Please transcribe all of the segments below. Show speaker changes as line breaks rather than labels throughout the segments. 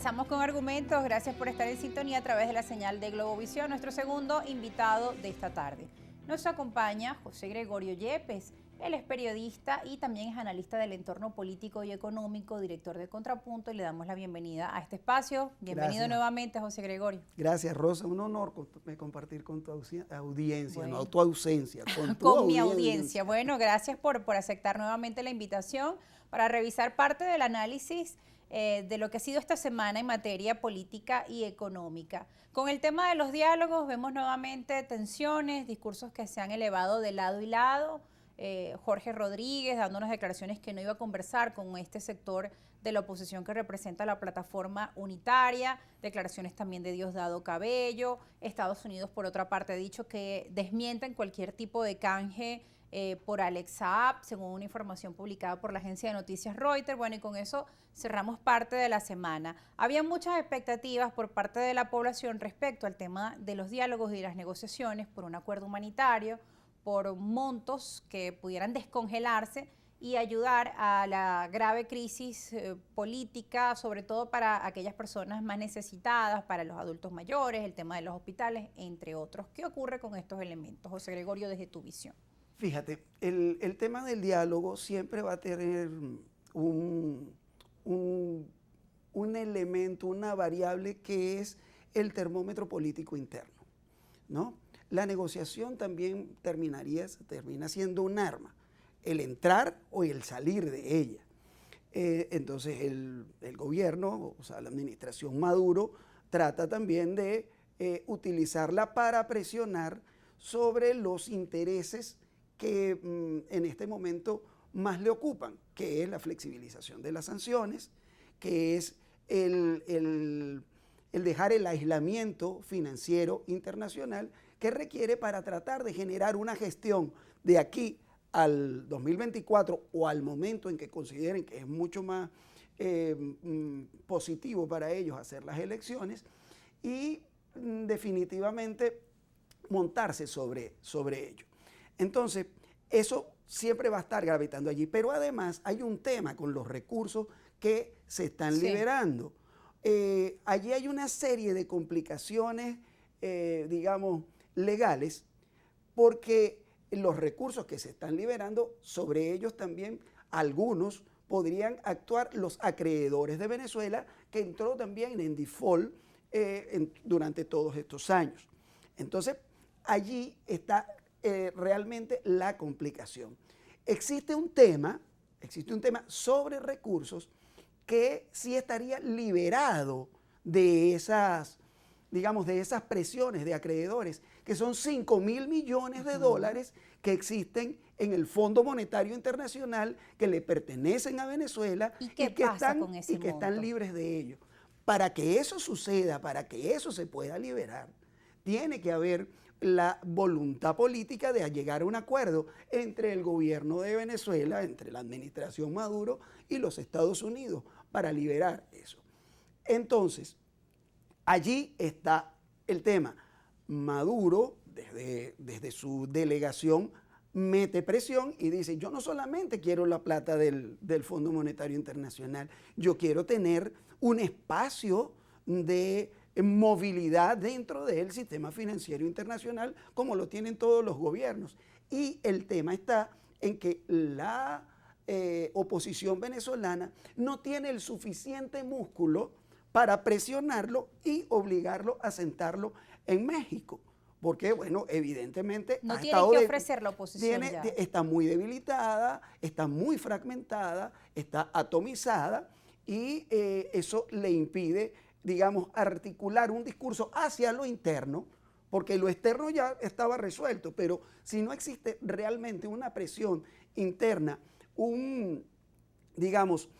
Analizamos con argumentos. Gracias por estar en sintonía a través de la señal de Globovisión. Nuestro segundo invitado de esta tarde. Nos acompaña José Gregorio Yepes. Él es periodista y también es analista del entorno político y económico, director de Contrapunto, y le damos la bienvenida a este espacio. Bienvenido nuevamente, José Gregorio.
Gracias, Rosa. Un honor compartir con tu audiencia,
bueno,
no tu ausencia, con tu
con mi audiencia. Bueno, gracias por aceptar nuevamente la invitación para revisar parte del análisis de lo que ha sido esta semana en materia política y económica. Con el tema de los diálogos vemos nuevamente tensiones, discursos que se han elevado de lado y lado. Jorge Rodríguez dando unas declaraciones que no iba a conversar con este sector de la oposición que representa la plataforma unitaria, declaraciones también de Diosdado Cabello. Estados Unidos, por otra parte, ha dicho que desmienten cualquier tipo de canje por Alex Saab, según una información publicada por la agencia de noticias Reuters. Bueno, y con eso cerramos parte de la semana. Había muchas expectativas por parte de la población respecto al tema de los diálogos y las negociaciones por un acuerdo humanitario, por montos que pudieran descongelarse y ayudar a la grave crisis política, sobre todo para aquellas personas más necesitadas, para los adultos mayores, el tema de los hospitales, entre otros. ¿Qué ocurre con estos elementos, José Gregorio, desde tu visión?
Fíjate, el tema del diálogo siempre va a tener un elemento, una variable que es el termómetro político interno, ¿no? La negociación también termina siendo un arma, el entrar o el salir de ella. Entonces el gobierno, o sea, la administración Maduro, trata también de utilizarla para presionar sobre los intereses que en este momento más le ocupan, que es la flexibilización de las sanciones, que es el dejar el aislamiento financiero internacional que requiere para tratar de generar una gestión de aquí al 2024 o al momento en que consideren que es mucho más positivo para ellos hacer las elecciones y definitivamente montarse sobre ello. Entonces, eso siempre va a estar gravitando allí, pero además hay un tema con los recursos que se están liberando. Allí hay una serie de complicaciones, digamos, legales, porque los recursos que se están liberando, sobre ellos también algunos podrían actuar los acreedores de Venezuela, que entró también en default durante todos estos años. Entonces, allí está realmente la complicación. Existe un tema sobre recursos que sí estaría liberado de esas, digamos, de esas presiones de acreedores, que son 5.000 millones de dólares que existen en el Fondo Monetario Internacional, que le pertenecen a Venezuela
y que
están libres de ello. Para que eso suceda, para que eso se pueda liberar, tiene que haber la voluntad política de llegar a un acuerdo entre el gobierno de Venezuela, entre la administración Maduro y los Estados Unidos para liberar eso. Entonces, allí está el tema. Maduro, desde su delegación, mete presión y dice, yo no solamente quiero la plata del Fondo Monetario Internacional, yo quiero tener un espacio de movilidad dentro del sistema financiero internacional, como lo tienen todos los gobiernos. Y el tema está en que la oposición venezolana no tiene el suficiente músculo para presionarlo y obligarlo a sentarlo en México. Porque, bueno, evidentemente
no tiene que ofrecer la oposición
está muy debilitada, está muy fragmentada, está atomizada y eso le impide, digamos, articular un discurso hacia lo interno, porque lo externo ya estaba resuelto, pero si no existe realmente una presión interna, digamos,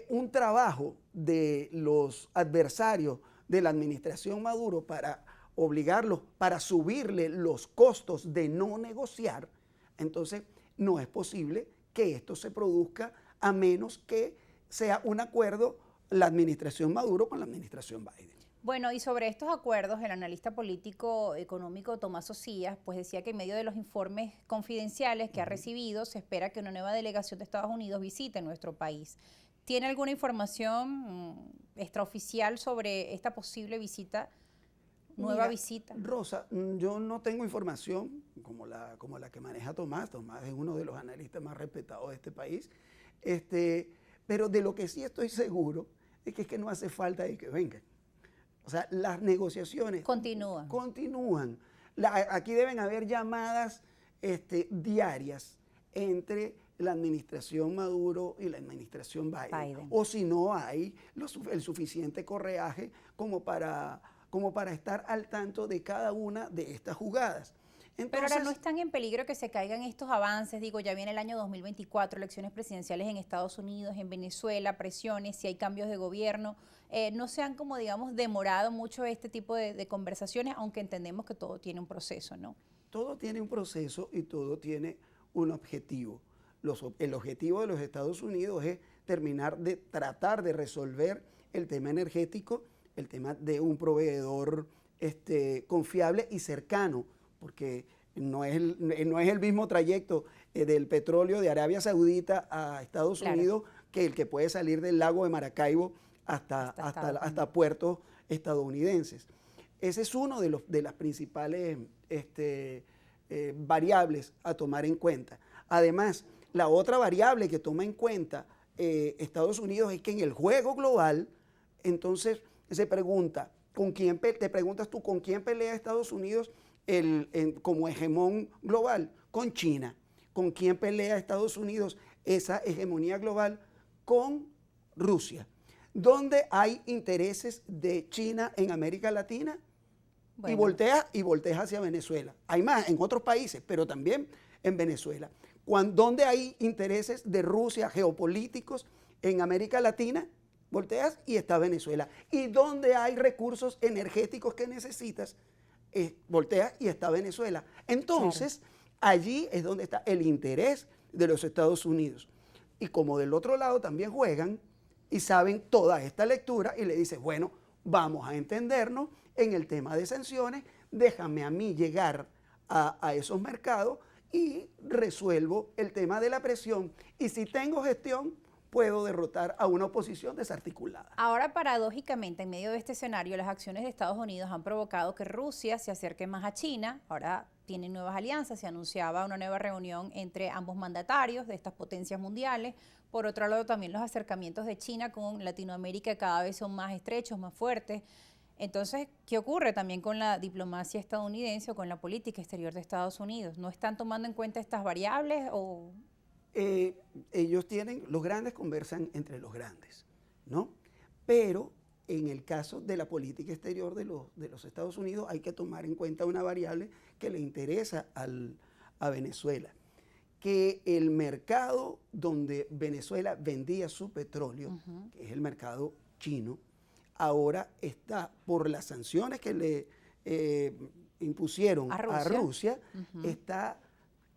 un trabajo de los adversarios de la administración Maduro para obligarlos, para subirle los costos de no negociar, entonces no es posible que esto se produzca a menos que sea un acuerdo la administración Maduro con la administración Biden.
Bueno, y sobre estos acuerdos, el analista político económico Tomás Osías, pues decía que en medio de los informes confidenciales que ha recibido, se espera que una nueva delegación de Estados Unidos visite nuestro país. ¿Tiene alguna información extraoficial sobre esta posible visita, nueva visita?
Rosa, yo no tengo información como la que maneja Tomás. Tomás es uno de los analistas más respetados de este país. Pero de lo que sí estoy seguro es que no hace falta de que vengan. O sea, las negociaciones continúan. Aquí deben haber llamadas diarias entre la administración Maduro y la administración Biden. O si no hay el suficiente correaje como para estar al tanto de cada una de estas jugadas. Entonces,
pero ahora no están en peligro que se caigan estos avances. Digo, ya viene el año 2024, elecciones presidenciales en Estados Unidos, en Venezuela, presiones, si hay cambios de gobierno. No se han, como digamos, demorado mucho este tipo de conversaciones, aunque entendemos que todo tiene un proceso, ¿no?
Todo tiene un proceso y todo tiene un objetivo. El objetivo de los Estados Unidos es tratar de resolver el tema energético, el tema de un proveedor confiable y cercano, porque no es el mismo trayecto del petróleo de Arabia Saudita a Estados Unidos que el que puede salir del lago de Maracaibo hasta puertos estadounidenses. Ese es uno de las principales variables a tomar en cuenta. Además, la otra variable que toma en cuenta Estados Unidos es que en el juego global, entonces se pregunta, te preguntas tú, ¿con quién pelea Estados Unidos como hegemón global? Con China. ¿Con quién pelea Estados Unidos esa hegemonía global? Con Rusia. ¿Dónde hay intereses de China en América Latina? Bueno. Y volteas hacia Venezuela. Hay más en otros países, pero también en Venezuela. ¿Dónde hay intereses de Rusia geopolíticos en América Latina? Volteas y está Venezuela. ¿Y dónde hay recursos energéticos que necesitas? Volteas y está Venezuela. Entonces, allí es donde está el interés de los Estados Unidos. Y como del otro lado también juegan y saben toda esta lectura y le dicen, bueno, vamos a entendernos en el tema de sanciones, déjame a mí llegar a esos mercados y resuelvo el tema de la presión. Y si tengo gestión, puedo derrotar a una oposición desarticulada.
Ahora, paradójicamente, en medio de este escenario, las acciones de Estados Unidos han provocado que Rusia se acerque más a China. Ahora tienen nuevas alianzas, se anunciaba una nueva reunión entre ambos mandatarios de estas potencias mundiales. Por otro lado, también los acercamientos de China con Latinoamérica cada vez son más estrechos, más fuertes. Entonces, ¿qué ocurre también con la diplomacia estadounidense o con la política exterior de Estados Unidos? ¿No están tomando en cuenta estas variables o...?
Los grandes conversan entre los grandes, ¿no? Pero en el caso de la política exterior de los Estados Unidos hay que tomar en cuenta una variable que le interesa a Venezuela, que el mercado donde Venezuela vendía su petróleo, que es el mercado chino, ahora está, por las sanciones que le impusieron a Rusia, está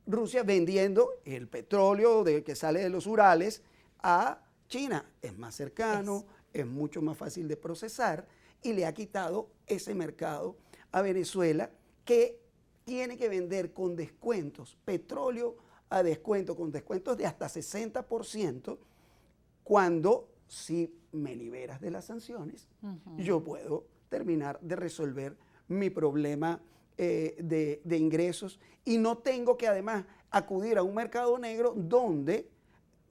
Rusia vendiendo el petróleo que sale de los Urales a China. Es más cercano, es mucho más fácil de procesar y le ha quitado ese mercado a Venezuela, que tiene que vender con descuentos, petróleo a descuento, con descuentos de hasta 60%, cuando si me liberas de las sanciones, yo puedo terminar de resolver mi problema de ingresos y no tengo que además acudir a un mercado negro donde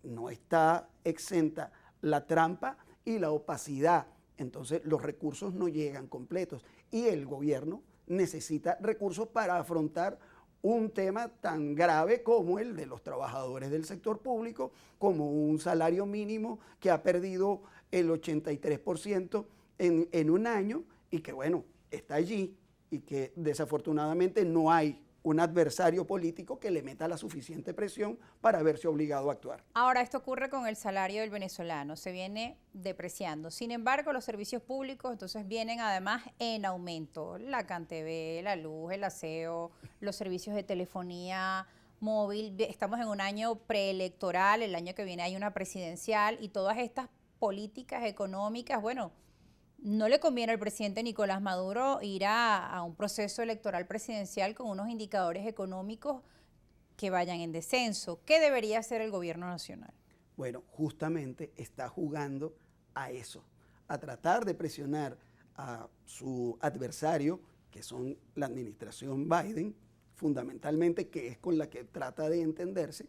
no está exenta la trampa y la opacidad. Entonces los recursos no llegan completos y el gobierno necesita recursos para afrontar un tema tan grave como el de los trabajadores del sector público, como un salario mínimo que ha perdido el 83% en un año y que, bueno, está allí y que desafortunadamente no hay un adversario político que le meta la suficiente presión para verse obligado a actuar.
Ahora, esto ocurre con el salario del venezolano, se viene depreciando. Sin embargo, los servicios públicos entonces vienen además en aumento. La CanTV, la luz, el aseo, los servicios de telefonía móvil. Estamos en un año preelectoral, el año que viene hay una presidencial y todas estas políticas económicas, bueno, no le conviene al presidente Nicolás Maduro ir a un proceso electoral presidencial con unos indicadores económicos que vayan en descenso. ¿Qué debería hacer el gobierno nacional?
Bueno, justamente está jugando a eso, a tratar de presionar a su adversario, que son la administración Biden, fundamentalmente, que es con la que trata de entenderse,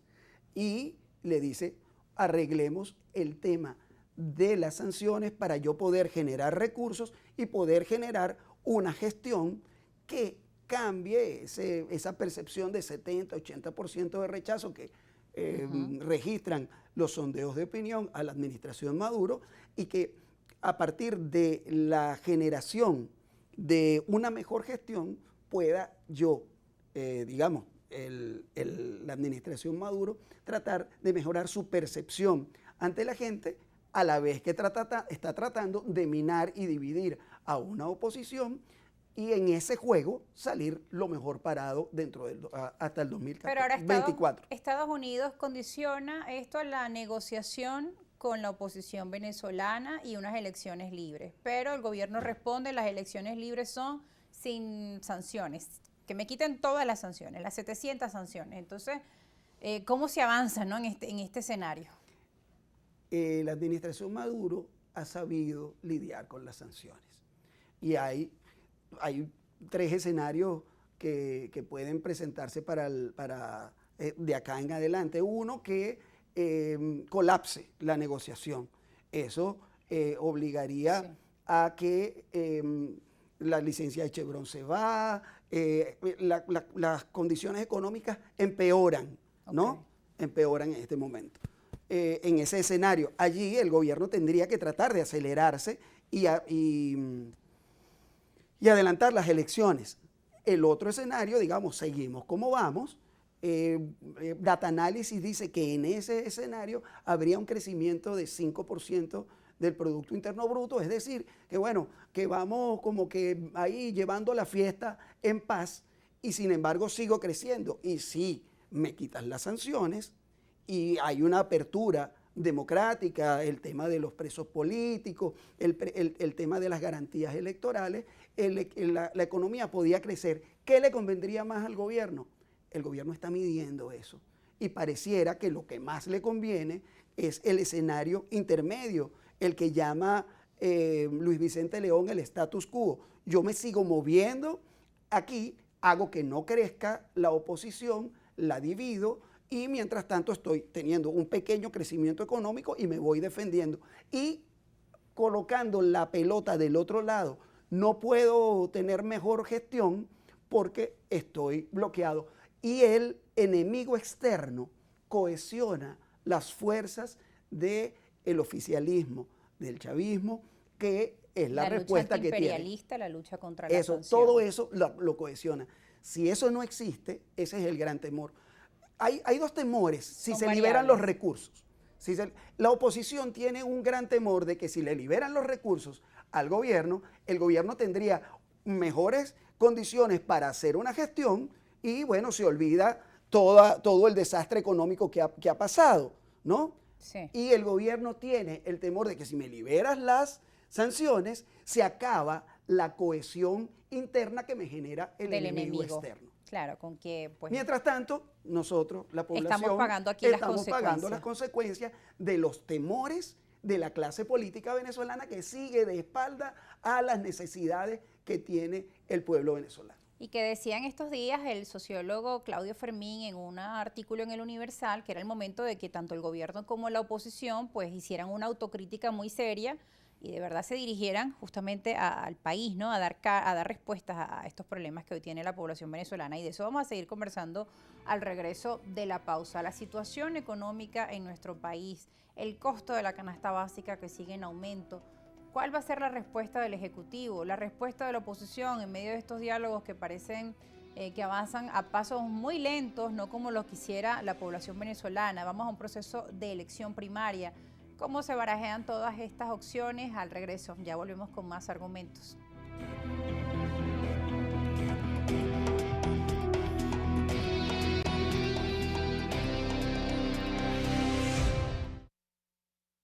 y le dice, arreglemos el tema de las sanciones para yo poder generar recursos y poder generar una gestión que cambie esa percepción de 70-80% de rechazo que registran los sondeos de opinión a la administración Maduro, y que a partir de la generación de una mejor gestión pueda yo, digamos, la administración Maduro tratar de mejorar su percepción ante la gente, a la vez que está tratando de minar y dividir a una oposición, y en ese juego salir lo mejor parado hasta el 2024.
Pero ahora Estados Unidos condiciona esto a la negociación con la oposición venezolana y unas elecciones libres. Pero el gobierno responde, las elecciones libres son sin sanciones, que me quiten todas las sanciones, las 700 sanciones. Entonces, ¿cómo se avanza, ¿no? en este escenario?
La administración Maduro ha sabido lidiar con las sanciones. Y hay 3 escenarios que pueden presentarse de acá en adelante. Uno, que colapse la negociación. Eso obligaría a que la licencia de Chevron se va, las condiciones económicas empeoran, ¿no? Empeoran en este momento. En ese escenario, allí el gobierno tendría que tratar de acelerarse y adelantar las elecciones. El otro escenario, digamos, seguimos como vamos. Data Analysis dice que en ese escenario habría un crecimiento de 5% del Producto Interno Bruto, es decir, que bueno, que vamos como que ahí llevando la fiesta en paz, y sin embargo sigo creciendo. Y si me quitas las sanciones y hay una apertura democrática, el tema de los presos políticos, el tema de las garantías electorales, la economía podía crecer. ¿Qué le convendría más al gobierno? El gobierno está midiendo eso y pareciera que lo que más le conviene es el escenario intermedio, el que llama Luis Vicente León el status quo. Yo me sigo moviendo aquí, hago que no crezca la oposición, la divido, y mientras tanto estoy teniendo un pequeño crecimiento económico y me voy defendiendo y colocando la pelota del otro lado. No puedo tener mejor gestión porque estoy bloqueado. Y el enemigo externo cohesiona las fuerzas del oficialismo, del chavismo, que es la respuesta que tiene.
La lucha antiimperialista, la lucha contra la sanción.
Todo eso lo cohesiona. Si eso no existe, ese es el gran temor. Hay 2 temores si se liberan los recursos. La oposición tiene un gran temor de que si le liberan los recursos al gobierno, el gobierno tendría mejores condiciones para hacer una gestión y, bueno, se olvida todo el desastre económico que ha pasado, ¿no?
Sí.
Y el gobierno tiene el temor de que si me liberas las sanciones, se acaba la cohesión interna que me genera el enemigo externo.
Claro, con que pues,
mientras tanto, nosotros, la población,
estamos pagando aquí
pagando las consecuencias de los temores de la clase política venezolana, que sigue de espalda a las necesidades que tiene el pueblo venezolano.
Y que decía en estos días el sociólogo Claudio Fermín en un artículo en El Universal que era el momento de que tanto el gobierno como la oposición pues hicieran una autocrítica muy seria y de verdad se dirigieran justamente al país, ¿no? A dar respuestas a estos problemas que hoy tiene la población venezolana. Y de eso vamos a seguir conversando al regreso de la pausa. La situación económica en nuestro país, el costo de la canasta básica que sigue en aumento. ¿Cuál va a ser la respuesta del Ejecutivo? La respuesta de la oposición en medio de estos diálogos que parecen que avanzan a pasos muy lentos, no como lo quisiera la población venezolana. Vamos a un proceso de elección primaria. ¿Cómo se barajean todas estas opciones? Al regreso, ya volvemos con más argumentos.